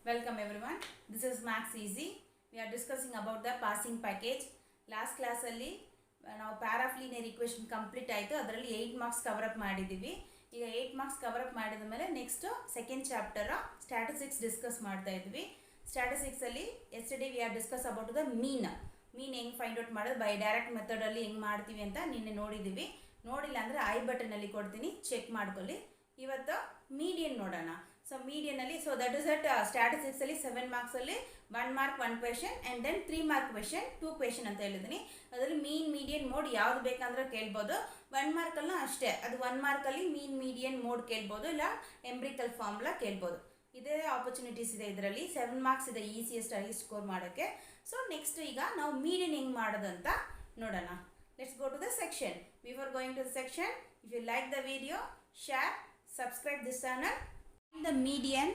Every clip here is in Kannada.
Welcome everyone. This is Max Easy. We are discussing about the passing package. Last class ಅಲ್ಲಿ ನಾವು ಪ್ಯಾರಾಫ್ ಲೀನಿಯರ್ ಈಕ್ವೇಷನ್ ಕಂಪ್ಲೀಟ್ ಆಯಿತು. ಅದರಲ್ಲಿ 8 ಮಾರ್ಕ್ಸ್ ಕವರ್ ಅಪ್ ಮಾಡಿದ್ದೀವಿ. ಈಗ 8 ಮಾರ್ಕ್ಸ್ ಕವರ್ ಅಪ್ ಮಾಡಿದ ಮೇಲೆ next second chapter statistics discuss ಮಾಡ್ತಾ ಇದ್ವಿ. ಸ್ಟ್ಯಾಟಿಸ್ಟಿಕ್ಸ್ ಅಲ್ಲಿ yesterday we are discuss about the mean ಹೆಂಗೆ ಫೈಂಡ್ ಔಟ್ ಮಾಡೋದು ಬೈ ಡೈರೆಕ್ಟ್ ಮೆಥಡಲ್ಲಿ ಹೆಂಗೆ ಮಾಡ್ತೀವಿ ಅಂತ ನಿನ್ನೆ ನೋಡಿದ್ದೀವಿ. ನೋಡಿಲ್ಲ ಅಂದರೆ ಐ ಬಟನಲ್ಲಿ ಕೊಡ್ತೀನಿ, ಚೆಕ್ ಮಾಡ್ಕೊಳ್ಳಿ. ಇವತ್ತು ಮೀಡಿಯನ್ ನೋಡೋಣ. ಸೊ ಮೀಡಿಯನಲ್ಲಿ ದಟ್ ಇಸ್ ದಟ್ ಸ್ಟ್ಯಾಟಿಸ್ಟಿಕ್ಸಲ್ಲಿ 7 ಮಾರ್ಕ್ಸಲ್ಲಿ 1 mark 1 question and then 3 mark question 2 question ಅಂತ ಹೇಳಿದ್ದೀನಿ. ಅದರಲ್ಲಿ ಮೀಡಿಯನ್ ಮೋಡ್ ಯಾವುದು ಬೇಕಂದ್ರೆ ಕೇಳ್ಬೋದು. 1 ಮಾರ್ಕಲ್ಲೂ ಅಷ್ಟೇ, ಅದು 1 ಮಾರ್ಕಲ್ಲಿ ಮೀಡಿಯನ್ ಮೋಡ್ ಕೇಳ್ಬೋದು, ಇಲ್ಲ ಎಂಬ್ರಿಕಲ್ ಫಾರ್ಮುಲಾ ಕೇಳ್ಬೋದು. ಇದೇ ಆಪರ್ಚುನಿಟೀಸ್ ಇದೆ ಇದರಲ್ಲಿ. 7 ಮಾರ್ಕ್ಸ್ ಇದೆ ಈಸಿಯೆಸ್ಟ್ ಆಗಿ ಸ್ಕೋರ್ ಮಾಡೋಕ್ಕೆ. ಸೊ ನೆಕ್ಸ್ಟ್ ಈಗ ನಾವು ಮೀಡಿಯನ್ ಹೆಂಗೆ ಮಾಡೋದಂತ ನೋಡೋಣ. Let's go to the section. Before going to the section, if you like the video, share, subscribe this channel. The median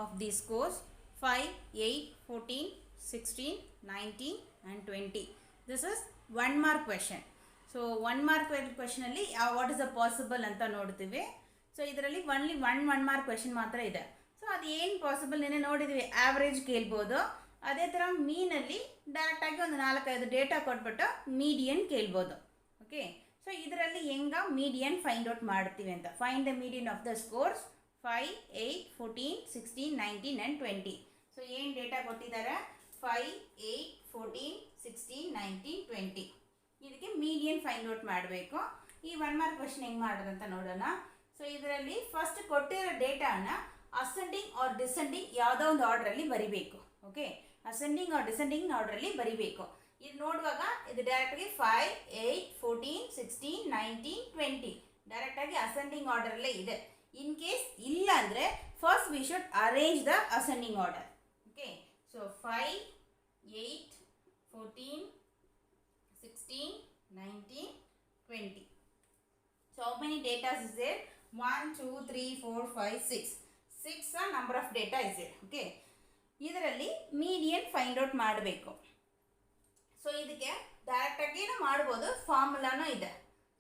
of these scores 5, 8, 14, 16, 19 and 20. This is 1 mark question. So 1 mark question ಅಲ್ಲಿ what is the possible ಅಂತ ನೋಡ್ತೀವಿ. ಸೊ ಇದರಲ್ಲಿ only 1 mark question ಮಾತ್ರ ಇದೆ. ಸೊ ಅದು ಏನು ಪಾಸಿಬಲ್ ನೆನೆ ನೋಡಿದ್ದೀವಿ. ಆವ್ರೇಜ್ ಕೇಳ್ಬೋದು. ಅದೇ ಥರ ಮೀನಲ್ಲಿ ಡೈರೆಕ್ಟಾಗಿ ಒಂದು 4-5 ಡೇಟಾ ಕೊಟ್ಬಿಟ್ಟು ಮೀಡಿಯನ್ ಕೇಳ್ಬೋದು. ಓಕೆ, ಸೊ ಇದರಲ್ಲಿ ಹೆಂಗ ಮೀಡಿಯನ್ ಫೈಂಡ್ ಔಟ್ ಮಾಡ್ತೀವಿ ಅಂತ. Find the median of the scores 5, 8, 14, 16, 19 and 20. So ಏನು ಡೇಟಾ ಕೊಟ್ಟಿದ್ದಾರೆ? 5, 8, 14, 16, 19, 20. ಇದಕ್ಕೆ ಮೀಡಿಯನ್ ಫೈಂಡ್ ಔಟ್ ಮಾಡಬೇಕು. ಈ 1 ಮಾರ್ಕ್ ಕ್ವೆಶ್ಚನ್ ಹೆಂಗೆ ಮಾಡೋದಂತ ನೋಡೋಣ. ಸೊ ಇದರಲ್ಲಿ ಫಸ್ಟ್ ಕೊಟ್ಟಿರೋ ಡೇಟಾನ ಅಸೆಂಡಿಂಗ್ ಆರ್ ಡಿಸೆಂಡಿಂಗ್ ಯಾವುದೋ ಒಂದು ಆರ್ಡ್ರಲ್ಲಿ ಬರಿಬೇಕು. ಓಕೆ, ಅಸೆಂಡಿಂಗ್ ಆರ್ ಡಿಸೆಂಡಿಂಗ್ ಆರ್ಡ್ರಲ್ಲಿ ಬರಿಬೇಕು. ಇದು ನೋಡುವಾಗ ಇದು ಡೈರೆಕ್ಟಾಗಿ 5, 8, 14, 16, 19, 20 ಡೈರೆಕ್ಟಾಗಿ ಅಸೆಂಡಿಂಗ್ ಆರ್ಡರಲ್ಲೇ ಇದೆ. ಇನ್ ಕೇಸ್ ಇಲ್ಲ ಅಂದರೆ first we should arrange the ascending order. Okay, so 5, 8, 14, 16, 19, 20. So how many data is there? 1, 2, 3, 4, 5, 6. 6 number of data is there. Okay, ಇದರಲ್ಲಿ ಮೀಡಿಯನ್ ಫೈಂಡ್ ಔಟ್ ಮಾಡಬೇಕು. ಸೊ ಇದಕ್ಕೆ ಡೈರೆಕ್ಟಾಗಿ ಮಾಡ್ಬೋದು, ಫಾರ್ಮುಲಾನೂ ಇದೆ.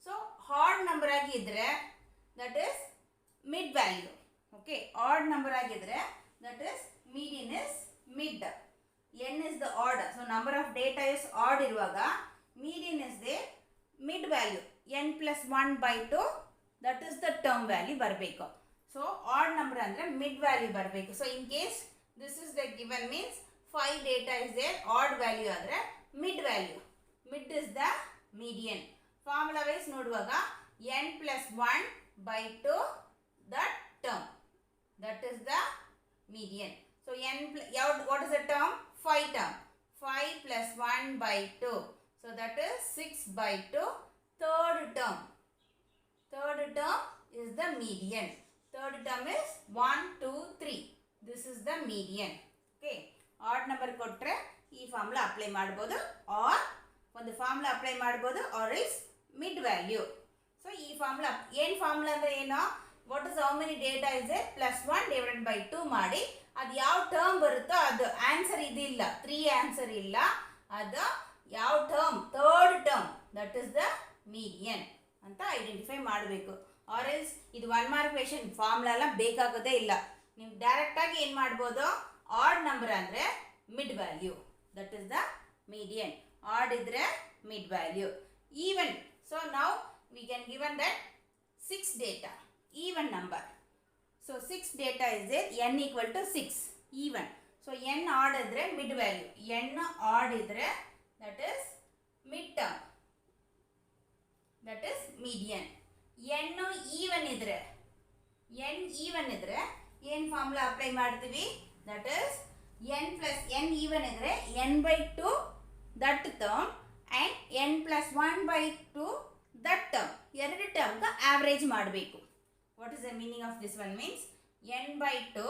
ಸೊ ಹಾರ್ಡ್ ನಂಬರ್ ಆಗಿದ್ದರೆ that is mid value. Okay, odd number ಆಗಿದ್ರೆ that is median is mid. N is the odd. So number of data is odd ಇರುವಾಗ median is the mid value. n + 1/2 that is the term value ಬರಬೇಕು. ಸೊ ಆಡ್ ನಂಬರ್ ಅಂದರೆ ಮಿಡ್ ವ್ಯಾಲ್ಯೂ ಬರಬೇಕು. So in case this is the given means 5 data is there, odd value ಆದರೆ mid value. Mid is the median. Formula wise ನೋಡುವಾಗ n + 1/2 that term, that is the median. So what is the term? 5 term. 5 + 1/2, so that is 6/2. Third term is the median. Third term is 1, 2, 3. This is the median. Okay, odd number ಕೊಟ್ಟರೆ ಈ ಫಾರ್ಮುಲಾ ಅಪ್ಲೈ ಮಾಡ್ಬೋದು, ಆರ್ ಒಂದು ಫಾರ್ಮುಲಾ ಅಪ್ಲೈ ಮಾಡ್ಬೋದು, or is mid value. So ಈ ಫಾರ್ಮುಲಾ ಏನು ಫಾರ್ಮುಲಾ ಅಂದರೆ ಏನು? What is how many data is a +1/2 ಮಾಡಿ ಅದು ಯಾವ ಟರ್ಮ್ ಬರುತ್ತೋ ಅದು ಆನ್ಸರ್ ಇದಿಲ್ಲ, 3 ಆನ್ಸರ್ ಇಲ್ಲ, ಅದು ಯಾವ term, third term, that is the median ಅಂತ ಐಡೆಂಟಿಫೈ ಮಾಡಬೇಕು. ಆರ್ ಎಲ್ಸ್ ಇದು 1 ಮಾರ್ಕ್ ಕ್ವೆಶ್ಚನ್ ಫಾರ್ಮುಲಾ ಎಲ್ಲ ಬೇಕಾಗೋದೇ ಇಲ್ಲ. ನೀವು ಡೈರೆಕ್ಟಾಗಿ ಏನು ಮಾಡ್ಬೋದು? ಆಡ್ ನಂಬರ್ ಅಂದರೆ mid value, that is the median. Odd ಇದ್ರೆ ಮಿಡ್ ವ್ಯಾಲ್ಯೂ. ಈವನ್, ಸೊ ನಾವು we can given that 6 data even number. So 6 data is there, n equal to 6 even. So n odd idre mid value, n odd idre that is mid term, that is median. n even idre ಏನು ಫಾರ್ಮುಲಾ ಅಪ್ಲೈ ಮಾಡ್ತೀವಿ? that is n even idre n/2 that term and n + 1/2 that term. ಎರಡು ಟರ್ಮ್ಗೆ ಆವ್ರೇಜ್ ಮಾಡಬೇಕು. What is the meaning of this one? Means n/2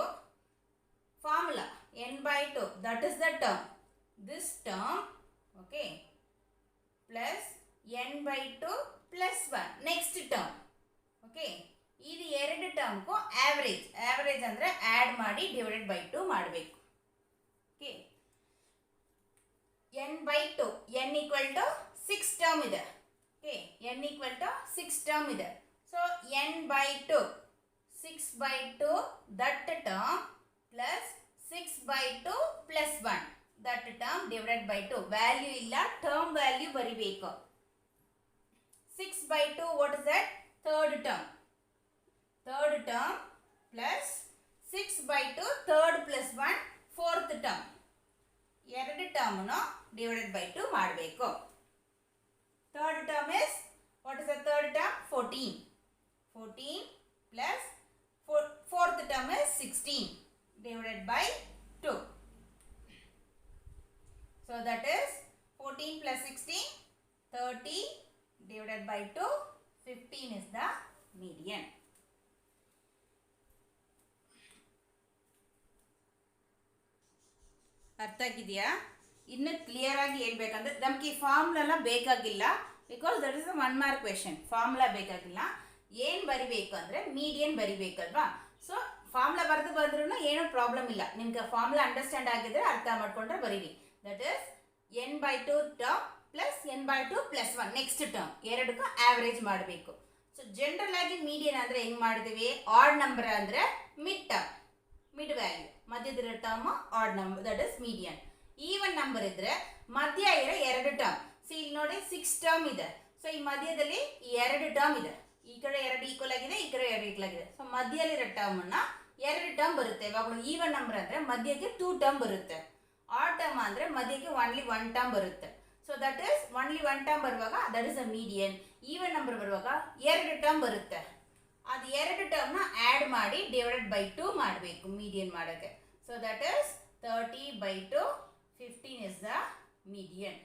formula, n/2 that is the term, this term, okay, plus n/2 plus 1 next term. Okay, ಇದು ಎರಡು ಟರ್ಮ್ಗೂ ಆವ್ರೇಜ್ ಅಂದರೆ ಆ್ಯಡ್ ಮಾಡಿ /2 ಮಾಡಬೇಕು. ಓಕೆ, n/2 n = 6 ಟರ್ಮ್ ಇದೆ. ಓಕೆ, n = 6 ಟರ್ಮ್ ಇದೆ. So n/2 6/2 that term plus 6/2 by 2 plus 1. That term divided by 2. Value illa, term value ಬರಿಬೇಕು. 6 by 2, what is that? Third term. Third term plus 6 by 2, third plus 1, fourth term. ಎರಡು ಟರ್ಮ್ನು divided by 2 ಮಾಡಬೇಕು. Third term is, what is the third term? 14. 14 plus fourth term is 16 divided by 2. So that is 14 plus 16, 30 divided by 2, 15 is the median. ಅರ್ಥ ಆಗಿದೆಯಾ? ಇನ್ನು ಕ್ಲಿಯರ್ ಆಗಿ ಹೇಳ್ಬೇಕಂದ್ರೆ ನಮಗೆ ಈ ಫಾರ್ಮುಲಾ ಬೇಕಾಗಿಲ್ಲ, because that is a 1 mark question. Formula ಬೇಕಾಗಿಲ್ಲ. ಏನು ಬರಿಬೇಕು ಅಂದರೆ ಮೀಡಿಯನ್ ಬರಿಬೇಕಲ್ವಾ? ಸೊ ಫಾರ್ಮುಲಾ ಬರೆದು ಬಂದ್ರೂ ಏನೂ ಪ್ರಾಬ್ಲಮ್ ಇಲ್ಲ. ನಿಮ್ಗೆ ಫಾರ್ಮುಲಾ ಅಂಡರ್ಸ್ಟ್ಯಾಂಡ್ ಆಗಿದ್ರೆ ಅರ್ಥ ಮಾಡ್ಕೊಂಡ್ರೆ ಬರೀರಿ. That is n/2 term plus n/2 plus 1 next term ಎರಡಕ್ಕೂ ಆವ್ರೇಜ್ ಮಾಡಬೇಕು. ಸೊ ಜನರಲ್ ಆಗಿ ಮೀಡಿಯನ್ ಅಂದರೆ ಹೆಂಗೆ ಮಾಡಿದ್ದೀವಿ? ಆಡ್ ನಂಬರ್ ಅಂದರೆ ಮಿಡ್ ಟರ್ಮ್, ಮಿಡ್ ವ್ಯಾಲ್ಯೂ, ಮಧ್ಯದಿರೋ term odd number, that is median. Even number ಇದ್ರೆ ಮಧ್ಯ ಇರೋ ಎರಡು ಟರ್ಮ್. ಸಿ ಇಲ್ಲಿ ನೋಡಿ 6 ಟರ್ಮ್ ಇದೆ. ಸೊ ಈ ಮಧ್ಯದಲ್ಲಿ ಈ ಎರಡು ಟರ್ಮ್ ಇದೆ. ಈ ಕಡೆ ಎರಡು ಈಕ್ವಲ್ ಆಗಿದೆ, ಈ ಕಡೆ ಎರಡು ಈಕ್ವಲ್ ಆಗಿದೆ. ಸೊ ಮಧ್ಯದಲ್ಲಿರೋ ಟರ್ಮನ್ನ ಎರಡು ಟರ್ಮ್ ಬರುತ್ತೆ. ಇವಾಗಲೂ ಈವನ್ ನಂಬರ್ ಅಂದರೆ ಮಧ್ಯಕ್ಕೆ 2 ಟರ್ಮ್ ಬರುತ್ತೆ. ಆಡ್ ಟರ್ಮ್ ಅಂದರೆ ಮಧ್ಯಕ್ಕೆ ಓನ್ಲಿ 1 ಟರ್ಮ್ ಬರುತ್ತೆ. So that is only 1 term ಬರುವಾಗ that is a median. Even number ಬರುವಾಗ ಎರಡು ಟರ್ಮ್ ಬರುತ್ತೆ. ಅದು ಎರಡು ಟರ್ಮ್ನ ಆ್ಯಡ್ ಮಾಡಿ ಡಿವೈಡೆಡ್ ಬೈ 2 ಮಾಡಬೇಕು ಮೀಡಿಯನ್ ಮಾಡೋಕ್ಕೆ. So that is 30/2, 15 is the median.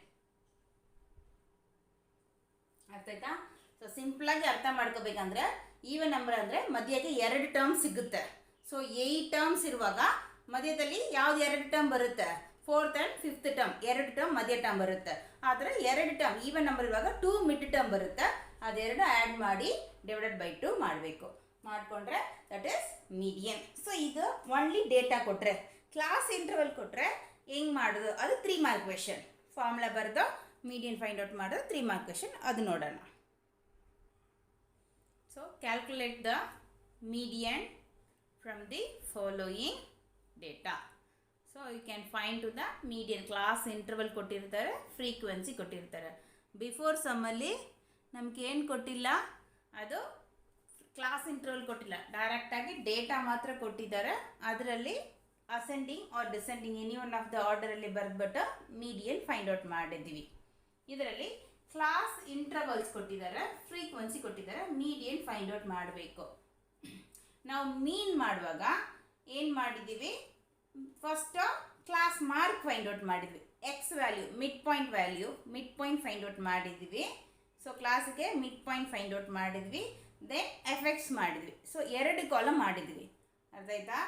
ಅರ್ಥ ಆಯ್ತಾ? ಸೊ ಸಿಂಪಲಾಗಿ ಅರ್ಥ ಮಾಡ್ಕೋಬೇಕಂದ್ರೆ ಈವನ್ ನಂಬರ್ ಅಂದರೆ ಮಧ್ಯಕ್ಕೆ ಎರಡು ಟರ್ಮ್ ಸಿಗುತ್ತೆ. ಸೊ 8 ಟರ್ಮ್ಸ್ ಇರುವಾಗ ಮಧ್ಯದಲ್ಲಿ ಯಾವ್ದು ಎರಡು ಟರ್ಮ್ ಬರುತ್ತೆ? 4th and 5th ಟರ್ಮ್, ಎರಡು ಟರ್ಮ್ ಮಧ್ಯ ಟರ್ಮ್ ಬರುತ್ತೆ. ಆದರೆ ಎರಡು ಟರ್ಮ್ ಈವನ್ ನಂಬರ್ ಇರುವಾಗ 2 ಮಿಡ್ ಟರ್ಮ್ ಬರುತ್ತೆ. ಅದೆರಡು ಆ್ಯಡ್ ಮಾಡಿ ಡಿವೈಡೆಡ್ ಬೈ 2 ಮಾಡಬೇಕು. ಮಾಡಿಕೊಂಡ್ರೆ ದಟ್ ಈಸ್ ಮೀಡಿಯನ್. ಸೊ ಇದು ಓನ್ಲಿ ಡೇಟಾ ಕೊಟ್ಟರೆ, ಕ್ಲಾಸ್ ಇಂಟರ್ವಲ್ ಕೊಟ್ಟರೆ ಹೆಂಗೆ ಮಾಡೋದು? ಅದು 3 ಮಾರ್ಕ್ ಕ್ವೆಶನ್. ಫಾರ್ಮುಲಾ ಬರೆದು ಮೀಡಿಯನ್ ಫೈಂಡ್ ಔಟ್ ಮಾಡೋದು 3 ಮಾರ್ಕ್ ಕ್ವೆಶನ್. ಅದು ನೋಡೋಣ. So calculate the median from the following data. So you can find to the median. Class interval ಕೊಟ್ಟಿರ್ತಾರೆ, ಫ್ರೀಕ್ವೆನ್ಸಿ ಕೊಟ್ಟಿರ್ತಾರೆ. ಬಿಫೋರ್ ಸಮ್ಮಲ್ಲಿ ನಮ್ಗೆ ಏನು ಕೊಟ್ಟಿಲ್ಲ, ಅದು ಕ್ಲಾಸ್ ಇಂಟರ್ವಲ್ ಕೊಟ್ಟಿಲ್ಲ, ಡೈರೆಕ್ಟಾಗಿ ಡೇಟಾ ಮಾತ್ರ ಕೊಟ್ಟಿದ್ದಾರೆ. ಅದರಲ್ಲಿ ascending or descending any one of the ಆರ್ಡರಲ್ಲಿ ಬರೆದ್ಬಿಟ್ಟು ಮೀಡಿಯನ್ ಫೈಂಡ್ ಔಟ್ ಮಾಡಿದ್ದೀವಿ. ಇದರಲ್ಲಿ ಕ್ಲಾಸ್ ಇಂಟರ್ವಲ್ಸ್ ಕೊಟ್ಟಿದ್ದಾರೆ, ಫ್ರೀಕ್ವೆನ್ಸಿ ಕೊಟ್ಟಿದ್ದಾರೆ, ಮೀಡಿಯನ್ ಫೈಂಡ್ ಔಟ್ ಮಾಡಬೇಕು. ನಾವು ಮೀನ್ ಮಾಡುವಾಗ ಏನು ಮಾಡಿದ್ದೀವಿ? First class mark find out ಮಾಡಿದ್ವಿ. X value, mid point find out ಮಾಡಿದ್ವಿ. ಸೊ ಕ್ಲಾಸ್ಗೆ ಮಿಡ್ ಪಾಯಿಂಟ್ ಫೈಂಡ್ ಔಟ್ ಮಾಡಿದ್ವಿ. ದೆನ್ ಎಫೆಕ್ಟ್ಸ್ ಮಾಡಿದ್ವಿ. ಸೊ 2 ಕಾಲಮ್ ಮಾಡಿದ್ವಿ. ಅರ್ಥ ಆಯ್ತಾ?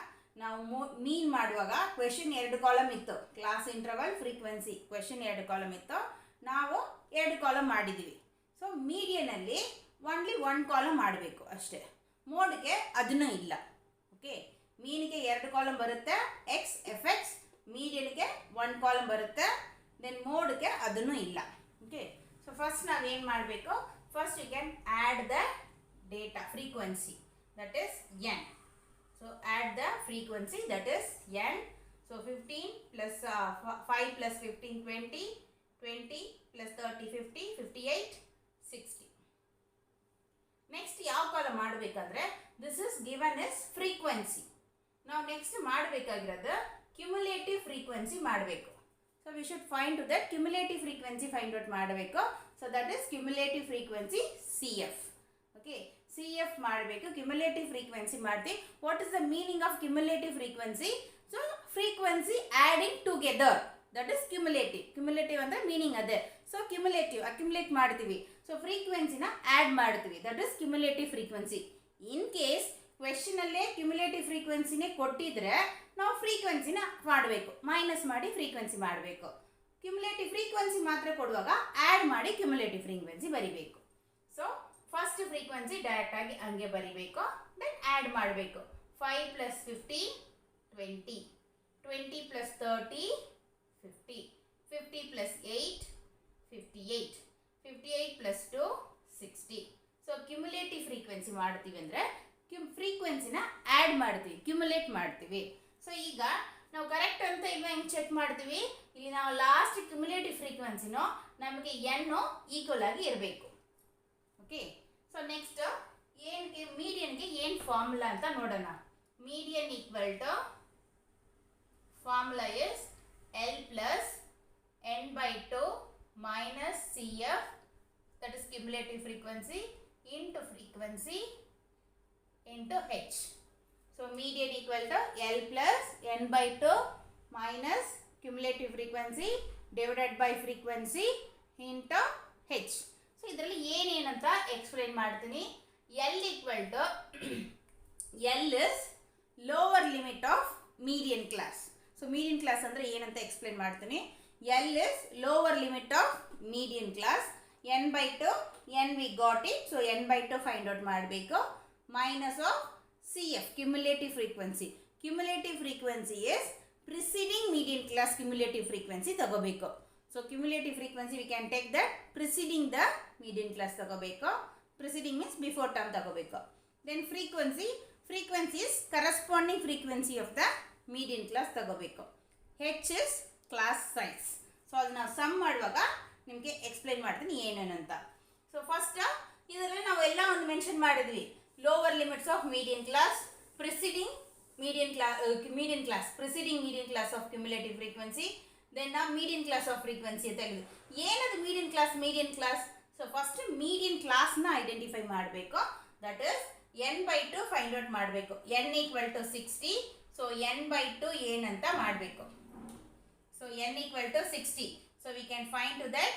ನಾವು ಮೀನ್ ಮಾಡುವಾಗ ಕ್ವೆಶನ್ 2 ಕಾಲಮ್ ಇತ್ತು. Class interval, frequency, question 2 column ಇತ್ತು. ನಾವು 2 ಕಾಲಮ್ ಮಾಡಿದ್ವಿ. ಸೊ ಮೀಡಿಯನಲ್ಲಿ ಓನ್ಲಿ 1 ಕಾಲಮ್ ಮಾಡಬೇಕು ಅಷ್ಟೇ. ಮೋಡ್ಗೆ ಅದನ್ನೂ ಇಲ್ಲ. ಓಕೆ, ಮೀನಿಗೆ 2 ಕಾಲಮ್ ಬರುತ್ತೆ, ಎಕ್ಸ್ ಎಫೆಕ್ಟ್ಸ್. ಮೀಡಿಯನ್ಗೆ 1 ಕಾಲಮ್ ಬರುತ್ತೆ. ದೆನ್ ಮೋಡ್ಗೆ ಅದನ್ನೂ ಇಲ್ಲ. ಓಕೆ, ಸೊ ಫಸ್ಟ್ ನಾವೇನು ಮಾಡಬೇಕು? First you can add the data frequency, that is N. So add the frequency, that is N. So 15 plus 5 plus 15 20, 20 plus 30 50, 58 60. Next ಯಾವ ಕಾಲಮ್ ಮಾಡಬೇಕಂದ್ರೆ this is given as frequency. ನಾವು ನೆಕ್ಸ್ಟ್ ಮಾಡಬೇಕಾಗಿರೋದು ಕ್ಯುಮುಲೇಟಿವ್ ಫ್ರೀಕ್ವೆನ್ಸಿ ಮಾಡಬೇಕು. So we should find to that cumulative frequency find out ಮಾಡಬೇಕು. So that is cumulative frequency CF. Okay, CF ಮಾಡಬೇಕು. ಕ್ಯುಮುಲೇಟಿವ್ ಫ್ರೀಕ್ವೆನ್ಸಿ ಮಾಡ್ತೀವಿ. What is the meaning of cumulative frequency? So frequency adding together, that is cumulative. Cumulative ಅಂದರೆ ಮೀನಿಂಗ್ ಅದೇ. ಸೊ ಕ್ಯುಮುಲೇಟಿವ್ ಅಕ್ಯುಮುಲೇಟ್ ಮಾಡ್ತೀವಿ. ಸೊ ಫ್ರೀಕ್ವೆನ್ಸಿನ ಆ್ಯಡ್ ಮಾಡ್ತೀವಿ, that is cumulative frequency. In case ಕ್ವೆಶನಲ್ಲೇ ಕ್ಯುಮುಲೇಟಿವ್ ಫ್ರೀಕ್ವೆನ್ಸಿನೇ ಕೊಟ್ಟಿದ್ರೆ ನಾವು ಫ್ರೀಕ್ವೆನ್ಸಿನ ಮಾಡಬೇಕು, ಮೈನಸ್ ಮಾಡಿ ಫ್ರೀಕ್ವೆನ್ಸಿ ಮಾಡಬೇಕು. ಕ್ಯುಮುಲೇಟಿವ್ ಫ್ರೀಕ್ವೆನ್ಸಿ ಮಾತ್ರ ಕೊಡುವಾಗ ಆ್ಯಡ್ ಮಾಡಿ ಕ್ಯುಮುಲೇಟಿವ್ ಫ್ರೀಕ್ವೆನ್ಸಿ ಬರಿಬೇಕು. ಸೊ ಫಸ್ಟ್ ಫ್ರೀಕ್ವೆನ್ಸಿ ಡೈರೆಕ್ಟಾಗಿ ಹಂಗೆ ಬರಿಬೇಕು. ದೆನ್ ಆ್ಯಡ್ ಮಾಡಬೇಕು. 5 plus 15 20, 20 plus 30 50, 50 plus 8 58, 58 plus 2 60. So cumulative frequency ಮಾಡ್ತೀವಿ ಅಂದರೆ ಫ್ರೀಕ್ವೆನ್ಸಿನ ಆ್ಯಡ್ ಮಾಡ್ತೀವಿ, ಕ್ಯುಮುಲೇಟ್ ಮಾಡ್ತೀವಿ. ಸೊ ಈಗ ನಾವು ಕರೆಕ್ಟ್ ಅಂತ ಇಲ್ವಾ ಹೆಂಗೆ ಚೆಕ್ ಮಾಡ್ತೀವಿ, ಇಲ್ಲಿ ನಾವು ಲಾಸ್ಟ್ ಕ್ಯುಮುಲೇಟಿವ್ ಫ್ರೀಕ್ವೆನ್ಸಿನೋ ನಮಗೆ ಎನ್ ಈಕ್ವಲ್ ಆಗಿ ಇರಬೇಕು. ಓಕೆ, ಸೊ ನೆಕ್ಸ್ಟ್ ಏನಕ್ಕೆ ಮೀಡಿಯನ್ಗೆ ಏನು ಫಾರ್ಮುಲಾ ಅಂತ ನೋಡೋಣ. Median equal to formula is L plus n/2 minus CF, that is cumulative frequency, into frequency into H. So median equal to L plus n/2 minus cumulative frequency divided by frequency into H. So ಇದರಲ್ಲಿ ಏನೇನಂತ ಎಕ್ಸ್ಪ್ಲೇನ್ ಮಾಡ್ತೀನಿ. L equal to L is lower limit of median class. So median class ಅಂದರೆ ಏನಂತ ಎಕ್ಸ್ಪ್ಲೇನ್ ಮಾಡ್ತೀನಿ. L is lower limit of median class. n/2 n we got it, so n/2 find out ಮಾಡಬೇಕು. minus of CF cumulative frequency. Cumulative frequency is preceding median class cumulative frequency ತಗೋಬೇಕು. So cumulative frequency we can take that preceding the median class ತಗೋಬೇಕು. Preceding means before term ತಗೋಬೇಕು. Then frequency is corresponding frequency of the median class ತಗೋಬೇಕು. H is class size. So ಅದನ್ನ ಸಮ್ ಮಾಡುವಾಗ ನಿಮಗೆ ಎಕ್ಸ್ಪ್ಲೈನ್ ಮಾಡ್ತೀನಿ ಏನೇನಂತ. ಸೊ ಫಸ್ಟ್ ಇದರಲ್ಲಿ ನಾವು ಎಲ್ಲ ಒಂದು ಮೆನ್ಷನ್ ಮಾಡಿದ್ವಿ. Lower limits of median class, preceding median class preceding median class of cumulative frequency, then median class of frequency ಅಂತ ಹೇಳಿದ್ವಿ. ಏನದು median class? So first median ಕ್ಲಾಸ್ನ ಐಡೆಂಟಿಫೈ ಮಾಡಬೇಕು. That is n/2 find out ಮಾಡಬೇಕು. n equal to 60. So n/2 ಏನಂತ ಮಾಡಬೇಕು. So n equal to 60. So we can find to that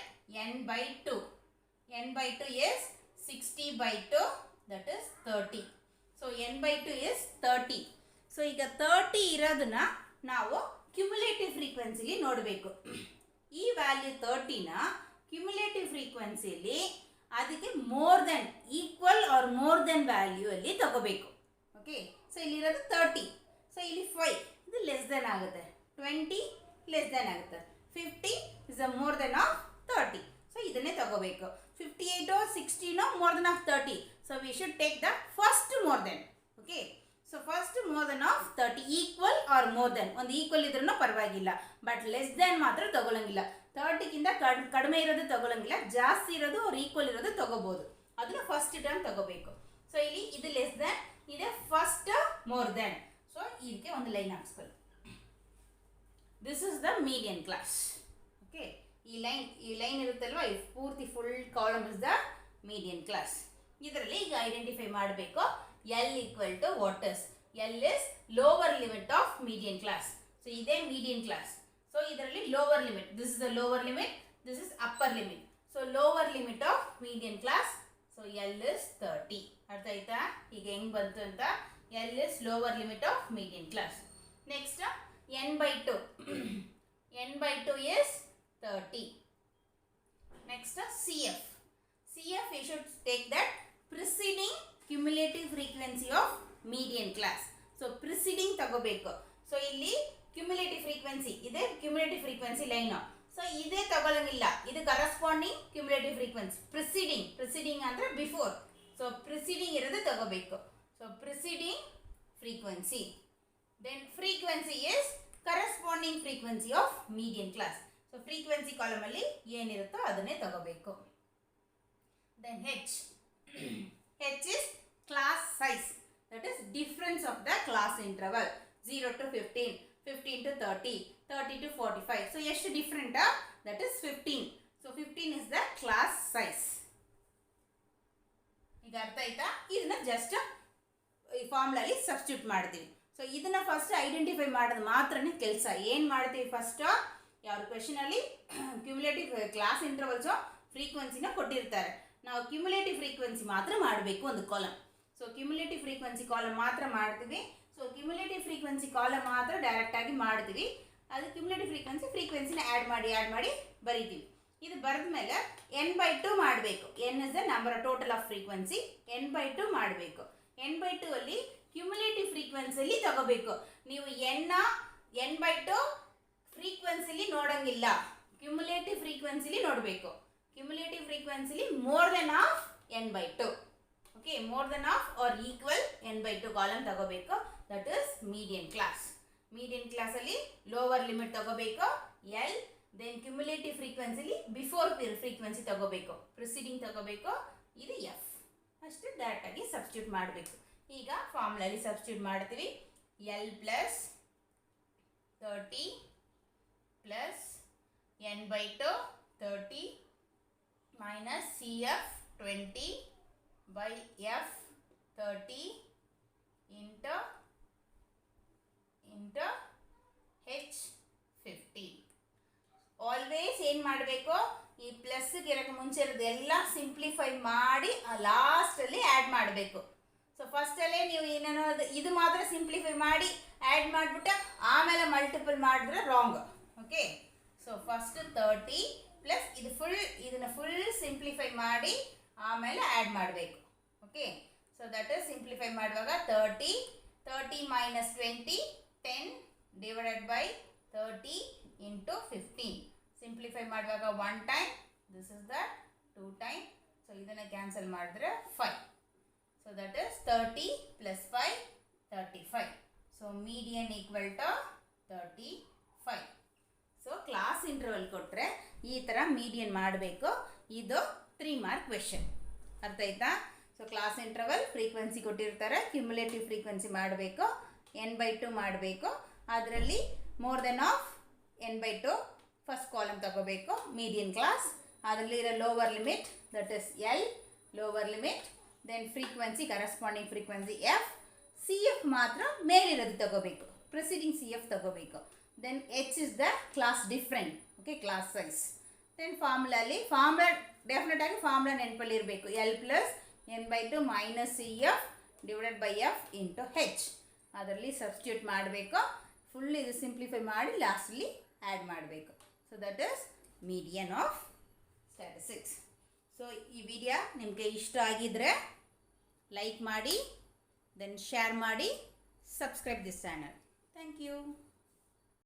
n/2. n/2 is 60/2, that is 30. So n/2 is 30. So ಈಗ 30 ಇರೋದನ್ನ ನಾವು ಕ್ಯುಮುಲೇಟಿವ್ ಫ್ರೀಕ್ವೆನ್ಸಿಲಿ ನೋಡಬೇಕು. ಈ ವ್ಯಾಲ್ಯೂ 30ನ ಕ್ಯುಮುಲೇಟಿವ್ ಫ್ರೀಕ್ವೆನ್ಸಿಲಿ ಅದಕ್ಕೆ more than equal or more than value ಅಲ್ಲಿ ತಗೋಬೇಕು. ಓಕೆ, ಸೊ ಇಲ್ಲಿರೋದು 30. ಸೊ ಇಲ್ಲಿ 5 ಇದು ಲೆಸ್ ದೆನ್ ಆಗುತ್ತೆ, 20 ಲೆಸ್ ದೆನ್ ಆಗುತ್ತೆ, 50 is a more than of 30. So ಇದನ್ನೇ ತಗೋಬೇಕು. 58 60 more than of 30. So we should take the first more than. Okay, so first more than of 30 equal or more than. ಒಂದು ಈಕ್ವಲ್ ಇದ್ರೂ ಪರವಾಗಿಲ್ಲ, ಬಟ್ ಲೆಸ್ ದೆನ್ ಮಾತ್ರ ತಗೊಳಂಗಿಲ್ಲ. 30ಗಿಂತ ಕಡಿಮೆ ಇರೋದು ತಗೊಳಂಗಿಲ್ಲ, ಜಾಸ್ತಿ ಇರೋದು ಅವ್ರು ಈಕ್ವಲ್ ಇರೋದು ತಗೋಬಹುದು. ಅದನ್ನ ಫಸ್ಟ್ ಟರ್ಮ್ ತಗೋಬೇಕು. ಸೊ ಇಲ್ಲಿ ಇದು ಲೆಸ್ ದೆನ್, ಇದೆ ಫಸ್ಟ್ ಮೋರ್ ದೆನ್. ಸೊ ಇದಕ್ಕೆ ಒಂದು ಲೈನ್ ಹಾಕ್ಸ್ಕೊಳ್ಳಿ. This is the median class. Okay, ಈ ಲೈನ್ ಇರುತ್ತಲ್ವಾ, ಈ ಪೂರ್ತಿ full column is the median class. ಇದರಲ್ಲಿ ಈಗ ಐಡೆಂಟಿಫೈ ಮಾಡಬೇಕು. L equal to what is? L is lower limit of median class. So ಇದೇ median class. So ಇದರಲ್ಲಿ lower limit. This is the lower limit. This is upper limit. So lower limit of median class. So L is 30. ಅರ್ಥ ಆಯ್ತಾ ಈಗ ಹೆಂಗ್ ಬಂತು ಅಂತ? L is lower limit of median class. Next n/2. n/2 is 30. Next CF. CF we should take that preceding cumulative frequency of median class. So preceding ತಗೋಬೇಕು. ಸೊ ಇಲ್ಲಿ ಕ್ಯುಮುಲೇಟಿವ್ ಫ್ರೀಕ್ವೆನ್ಸಿ ಇದೆ, ಕ್ಯುಮುಲೇಟಿವ್ ಫ್ರೀಕ್ವೆನ್ಸಿ ಲೈನ್. ಸೊ ಇದೇ ತಗೊಳ್ಳಂಗಿಲ್ಲ, ಇದು ಕರೆಸ್ಪಾಂಡಿಂಗ್ ಕ್ಯುಮುಲೇಟಿವ್ ಫ್ರೀಕ್ವೆನ್ಸಿ. ಪ್ರಿಸಿಡಿಂಗ್ ಅಂದ್ರೆ ಬಿಫೋರ್. ಸೊ ಪ್ರಿಸಿಡಿಂಗ್ ಇರೋದು ತಗೋಬೇಕು. So preceding frequency. Then frequency is corresponding frequency of median class. So frequency column ಅಲ್ಲಿ ಏನಿರುತ್ತೋ ಅದನ್ನೇ ತಗೋಬೇಕು. Then H. H is class size. That is difference of the class interval. 0 to 15, 15 to 30, 30 to 45. So ಎಷ್ಟು different? That is 15. So 15 is the class size. ಈಗ ಅರ್ಥ ಆಯ್ತಾ? ಇದನ್ನ ಜಸ್ಟ್ ಈ ಫಾರ್ಮುಲಾಲಿ ಸಬ್ಸ್ಟಿಟ್ಯೂಟ್ ಮಾಡ್ತೀವಿ. ಸೊ ಇದನ್ನ ಫಸ್ಟ್ ಐಡೆಂಟಿಫೈ ಮಾಡೋದು ಮಾತ್ರನೇ ಕೆಲಸ. ಏನು ಮಾಡ್ತೀವಿ ಫಸ್ಟ್? ಯಾವ ಕ್ವೆಶನಲ್ಲಿ ಕ್ಯುಮುಲೇಟಿವ್ ಕ್ಲಾಸ್ ಇಂಟರ್ವಲ್ಸು ಫ್ರೀಕ್ವೆನ್ಸಿನ ಕೊಟ್ಟಿರ್ತಾರೆ, ನಾವು ಕ್ಯುಮುಲೇಟಿವ್ ಫ್ರೀಕ್ವೆನ್ಸಿ ಮಾತ್ರ ಮಾಡಬೇಕು ಒಂದು column. So cumulative frequency column ಮಾತ್ರ ಮಾಡ್ತೀವಿ. ಸೊ ಕ್ಯುಮುಲೇಟಿವ್ ಫ್ರೀಕ್ವೆನ್ಸಿ ಕಾಲಮ್ ಮಾತ್ರ ಡೈರೆಕ್ಟಾಗಿ ಮಾಡ್ತೀವಿ. ಅದು ಕ್ಯುಮುಲೇಟಿವ್ ಫ್ರೀಕ್ವೆನ್ಸಿನ ಆ್ಯಡ್ ಮಾಡಿ ಬರಿತೀವಿ. ಇದು ಬರೆದ ಮೇಲೆ n/2 ಮಾಡಬೇಕು. n is the number total off frequency. n/2 ಮಾಡಬೇಕು. n/2 ಅಲ್ಲಿ ಕ್ಯುಮುಲೇಟಿವ್ ಫ್ರೀಕ್ವೆನ್ಸಿಲಿ ತಗೋಬೇಕು. ನೀವು n/2 ಫ್ರೀಕ್ವೆನ್ಸಿಲಿ ನೋಡಂಗಿಲ್ಲ, ಕ್ಯುಮುಲೇಟಿವ್ ಫ್ರೀಕ್ವೆನ್ಸಿಲಿ ನೋಡಬೇಕು. ಕ್ಯುಮುಲೇಟಿವ್ ಫ್ರೀಕ್ವೆನ್ಸಿಲಿ more than of n/2. Okay, more than of or equal n/2 column ತಗೋಬೇಕು. That is median class. Median ಕ್ಲಾಸಲ್ಲಿ ಲೋವರ್ ಲಿಮಿಟ್ ತಗೋಬೇಕು ಎಲ್, ದೆನ್ ಕ್ಯುಮುಲೇಟಿವ್ ಫ್ರೀಕ್ವೆನ್ಸಿಲಿ ಬಿಫೋರ್ ಫ್ರೀಕ್ವೆನ್ಸಿ ತಗೋಬೇಕು, ಪ್ರಿಸೀಡಿಂಗ್ ತಗೋಬೇಕು, ಇದು ಎಫ್. ಅಷ್ಟು ಡೈರೆಕ್ಟಾಗಿ ಸಬ್ಸ್ಟಿಟ್ಯೂಟ್ ಮಾಡಬೇಕು. ಈಗ ಫಾರ್ಮುಲಲ್ಲಿ ಸಬ್ಸ್ಟಿಟ್ಯೂಟ್ ಮಾಡ್ತೀವಿ. L plus 30 plus n/2 30 minus CF 20 by F 30 into H 50. Always ಏನು ಮಾಡಬೇಕು, ಈ ಪ್ಲಸ್ಗೆ ಇರೋಕ್ಕೆ ಮುಂಚೆ ಇರೋದೆಲ್ಲ ಸಿಂಪ್ಲಿಫೈ ಮಾಡಿ ಲಾಸ್ಟಲ್ಲಿ ಆ್ಯಡ್ ಮಾಡಬೇಕು. ಸೊ ಫಸ್ಟಲ್ಲೇ ನೀವು ಏನೇನೋ ಇದು ಮಾತ್ರ ಸಿಂಪ್ಲಿಫೈ ಮಾಡಿ ಆ್ಯಡ್ ಮಾಡಿಬಿಟ್ಟು ಆಮೇಲೆ ಮಲ್ಟಿಪಲ್ ಮಾಡಿದ್ರೆ wrong. Okay, so first 30 plus ಇದನ್ನು ಫುಲ್ ಸಿಂಪ್ಲಿಫೈ ಮಾಡಿ ಆಮೇಲೆ ಆ್ಯಡ್ ಮಾಡಬೇಕು. Okay, so that is simplify ಮಾಡುವಾಗ 30 minus 20 10 divided by 30 into 15. Simplify ಮಾಡುವಾಗ 1 time, this is the 2 time. So ಇದನ್ನು ಕ್ಯಾನ್ಸಲ್ ಮಾಡಿದ್ರೆ 5. So that is 30 plus 5 35. So median equal to 35. So class interval ಕೊಟ್ಟರೆ ಈ ಥರ ಮೀಡಿಯನ್ ಮಾಡಬೇಕು. ಇದು 3 ಮಾರ್ಕ್ ಕ್ವೆಶನ್. ಅರ್ಥ ಆಯ್ತಾ? ಸೊ ಕ್ಲಾಸ್ ಇಂಟರ್ವಲ್ ಫ್ರೀಕ್ವೆನ್ಸಿ ಕೊಟ್ಟಿರ್ತಾರೆ, ಕ್ಯುಮುಲೇಟಿವ್ ಫ್ರೀಕ್ವೆನ್ಸಿ ಮಾಡಬೇಕು, n/2 ಮಾಡಬೇಕು. ಅದರಲ್ಲಿ more than of n/2 first column ತಗೋಬೇಕು, ಮೀಡಿಯನ್ ಕ್ಲಾಸ್. ಅದರಲ್ಲಿರೋ lower limit that is L, lower limit, then frequency corresponding frequency F. C F ಮಾತ್ರ ಮೇಲಿರೋದು ತಗೋಬೇಕು, ಪ್ರಿಸೀಡಿಂಗ್ ಸಿ ಎಫ್ ತಗೋಬೇಕು. then h is the class different, okay, class size. then formula definite ಆಗಿ ಫಾರ್ಮುಲಾ ನೆನಪಲ್ಲಿ ಇರಬೇಕು. l plus n/2 minus cf divided by f into h. ಅದರಲ್ಲಿ ಸಬ್ಸ್ಟಿಟ್ಯೂಟ್ ಮಾಡಬೇಕು, ಫುಲ್ ಇದು ಸಿಂಪ್ಲಿಫೈ ಮಾಡಿ ಲಾಸ್ಟಲ್ಲಿ ಆ್ಯಡ್ ಮಾಡಬೇಕು. So that is median of statistics. So ಈ ವಿಡಿಯೋ ನಿಮಗೆ ಇಷ್ಟ ಆಗಿದ್ರೆ ಲೈಕ್ ಮಾಡಿ, ದೆನ್ ಶೇರ್ ಮಾಡಿ, subscribe this channel. Thank you.